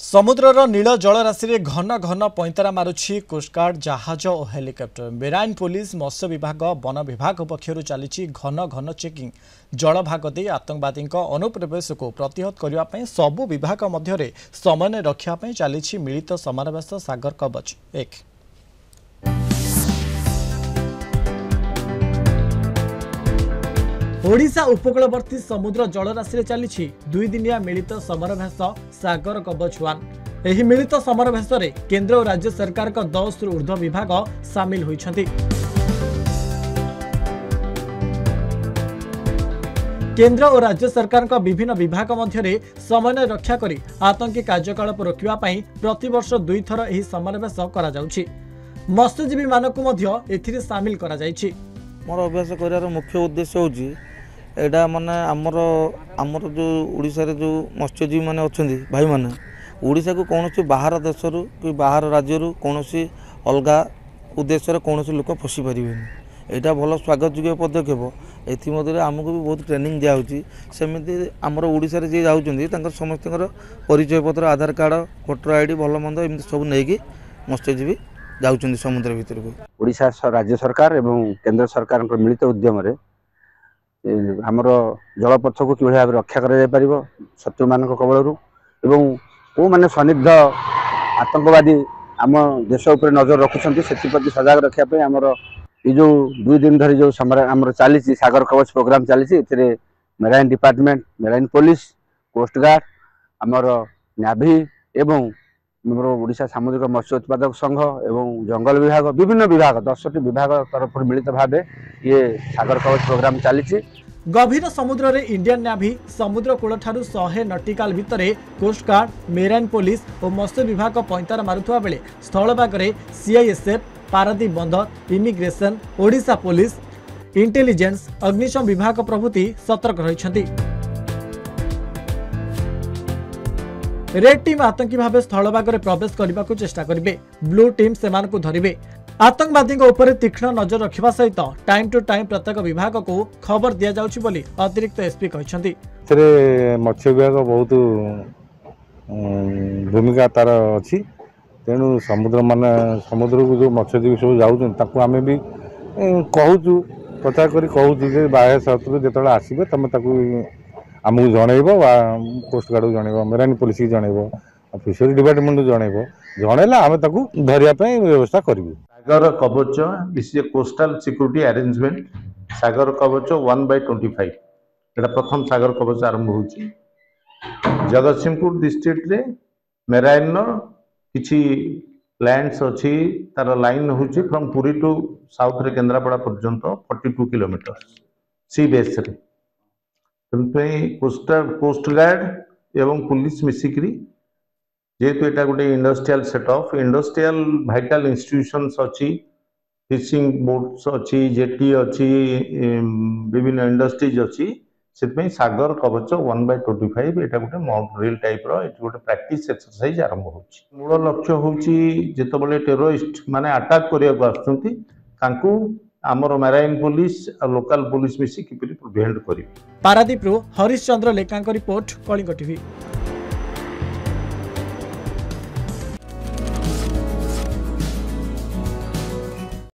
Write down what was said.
समुद्रर नील जलराशि में घन घन पैंतरा मारुछि कोस्टगार्ड जहाज और हेलिकप्टर। मेराइन पुलिस मत्स्य विभाग वन विभाग पक्षर चली घन घन चेकिंग। जलभाग दे आतंकवादी अनुप्रवेश को प्रतिहत करने सबु विभाग मध्य समन्वय रक्षापी चली मिलित समावेश सागर कवच 1। ओडिशा उपकूलवर्ती समुद्र जलराशि में चली 2 दिनिया मिलित समरभेश सागर कवच 1। एही मिलित समरभेश में केंद्र और राज्य सरकार का 10 रु ऊर्ध्व विभाग सामिल होइछन्ति। केंद्र और राज्य सरकार का विभिन्न विभाग मध्य समन्वय रक्षा करी आतंकी कार्यकलाप रोकवा पई प्रतिवर्ष 2 थर एही समरभेश करा जाउछि। मत्स्यजीवी मानकु मध्य एथिरे सामिल करा जाइछि। मोर अभ्यास करार मुख्य उद्देश्य होची एडा माने आमर जो ओडिसा रे जो मत्स्यजीवी माने अछंती भाई माने ओडिसा को कोनोसी बाहर देश रु कि बाहर राज्य रु कोनोसी अलगा उद्देश्य रे कोनोसी लोक फसी परिबेनी। एटा भलो स्वागत योग्य पदक्षेप। एथि मध्ये हमको भी बहुत ट्रेनिंग दिया होची। सेमिति आमर ओडिसा रे जे जाउचंती तांकर समस्तकर परिचय पत्र आधार कार्ड वोटर आईडी भलो मंद एमति सब नेकी मत्स्यजीवी जाउचंती समुद्र भीतर को। ओडिशा राज्य सरकार एवं केंद्र सरकार मिलित उद्यम आमर जलपथ को कि भाव रक्षा कर शत्रु मान कबलू एवं को माने सन्निग्ध आतंकवादी आम देश उपर नजर रखुंट से सजग रखापी आमर ये जो 2 दिन धरी जो आमर चली सागर कवच प्रोग्राम चली marine department marine police coast guard आमर नेवी एवं ओडिशा सामुद्रिक मत्स्य उत्पादक संघ एवं जंगल विभाग विभिन्न विभाग 10टी विभाग तरफ मिलित भाव ये सागर कवच प्रोग्राम चली। गभीर समुद्र रे इंडियन नेवी समुद्र कूल ठारू 100 नटिकाल भितरे कोस्टगार्ड मेराइन पुलिस और मत्स्य विभाग पैंतारा मारुथुवा बेले स्थलभाग रे सीआईएसएफ पारादीप बंदर इमिग्रेशन ओडिशा पुलिस इंटेलिजेंस अग्निशम विभाग प्रभृति सतर्क रहिछन्ति। रेड टीम आतंकी भाव स्थलभाग में प्रवेश करने को चेष्टा करेंगे। ब्लू टीम से धरवे। आतंकवादी तीक्ष्ण नजर रखा सहित टाइम टू टाइम प्रत्येक विभाग को खबर दि जाउछि बोली अतिरिक्त एसपी कहछन्ति। मत्स्य विभाग बहुत भूमिका तार अछि। तेणु समुद्र को जो मत्स्यजीवी सब जाऊँ आम भी कहूँ प्रचार कर कहूँ बाह्य शत्रु जो आसवे तुम आमको जनइब कोस्टगार्ड को जनइब मेराइन पुलिस की जनइब फिशरी डिपार्टमेंट को जनइब जनइला आम धरिया व्यवस्था करूँ। Sagar Kavach this is a coastal security arrangement. Sagar Kavach 1/25 एटा प्रथम सागर कवच आरंभ होची। जगतसिंहपुर डिस्ट्रिक्ट रे मेराइन किछि लैंड्स अछि तार लाइन होची फ्रॉम पुरी टू साउथ रे केंद्रापड़ा पर्यंत 42 किलोमीटर सी बेस रे। कोस्टगार्ड एवं पुलिस मिसिक्री जेहेतु एटा गोटे industrial setup industrial vital institutions अच्छी फिशिंग बोट्स अच्छी जेटी अच्छी विभिन्न इंडस्ट्रीज अच्छी से सागर कवच 1/25 एटा गोटे मॉक ड्रिल टाइप रो एटा गोटे प्रैक्टिस एक्सरसाइज आरंभ होची। मूल लक्ष्य होची जेतबले टेररिस्ट माने अटैक करिया को आछंती तांकू आमर मेराइन पुलिस और लोकल पुलिस मिसी किपरि प्रिवेंट करिवे। पारादीप हरीश चंद्र लेखा रिपोर्ट कलिंग टीवी।